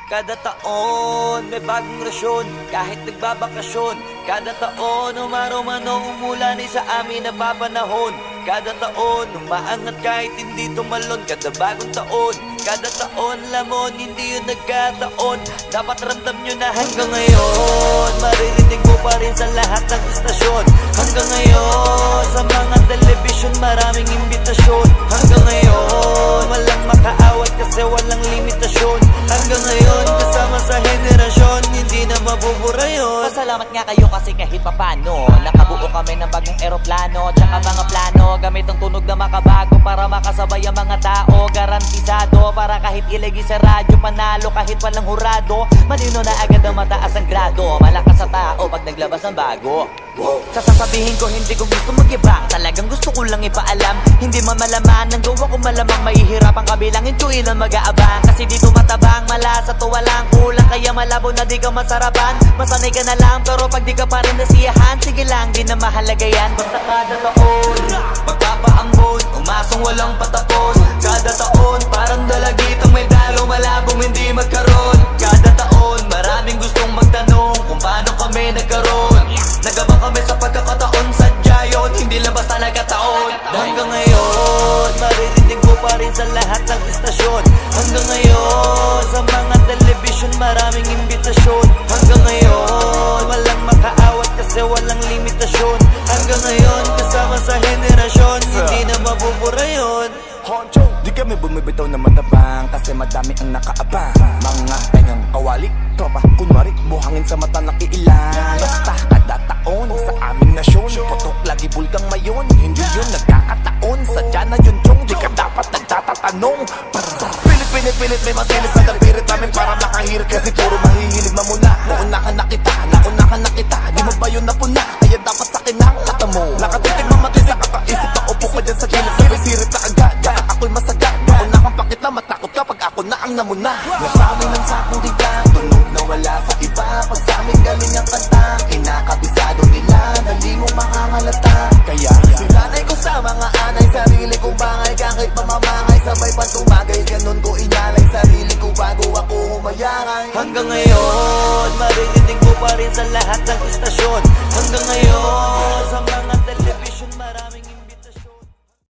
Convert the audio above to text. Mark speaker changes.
Speaker 1: Kada taon may bagong rasyon, kahit nagbabakasyon. Kada taon umaraw man o umulan ay sa amin napapanahon. Kada taon umaangat kahit hindi tumalon. Kada bagong taon, kada taon lamon, hindi yun nagkataon. Dapat ramdam nyo na hanggang ngayon maririnig mo pa rin sa lahat ng istasyon. Hanggang ngayon sa mga telebisyon maraming imbitasyon. Hanggang ngayon walang makaawat kasi walang limitasyon. Hanggang ngayon kasama sa henerasyon, hindi na mabubura yun.
Speaker 2: Pasalamat nga kayo kasi kahit papano nakabuo kami ng bagong eroplano, tsaka mga plano gamit ang tunog na makabago para makasabay ang mga tao. Garantisado para kahit ilagi sa radyo, panalo kahit walang hurado. Malino na agad ang mataas ang grado, malakas sa tao pag naglabas ng bago. Sasasabihin ko hindi ko gusto mag-ibang, talagang gusto ko lang ipaalam. Hindi man malaman, ang gawa ko malamang mahihirap ang kabilangin ko ilang mag-aabang. Kasi dito matabang, malasa to walang kulang, kaya malabo na di ka masarapan. Masanay ka na lang pero pag di ka pa rin nasiyahan, sige lang, di na mahalaga yan. Basta kada taon magpapaambon, umasong walang patapon. Kada taon parang dalagitang may dalo, malabong hindi magkaroon. Kada taon maraming gustong magtanong kung paano kami nagkaroon. Nagabang kami sa pagkakataon, sadya yun, hindi lang basta nagkataon. Hanggang ngayon maririnig mo pa rin sa lahat ng istasyon. Hanggang ngayon sa mga telebisyon maraming imbitasyon. Hanggang ngayon walang makaawat kasi walang limitasyon. Hanggang ngayon kasama sa henerasyon, hindi na mabubura yun.
Speaker 3: Honcho, di kami bumibitaw na matabang kasi madami ang nakaabang. Mga tangang kawali, tropa, kunwari, buhangin sa mata ng iilan. Basta kada taon sa aming nasyon, putok lagi bulgang mayon. Hindi yun nagkakataon, sadya na yun chong, di ka dapat nagtatatanong. Pilit may masilip sa dapirit namin para makahirit kasi puro mahihilig mamuna. Nauna ka na kita, di mo ba yun napuna? Kaya dapat sa akin ang kata mo. Nakatitig mamati sa kakaisip, naupo ka dyan sa gilid, sabay sirit na agad. Kaya ako'y masagad, nauna kang pakita, matakot ka pag ako na ang namuna. Nasamin ang sakong digang, tunog na wala sa iba, pag sa amin galing ang kanta.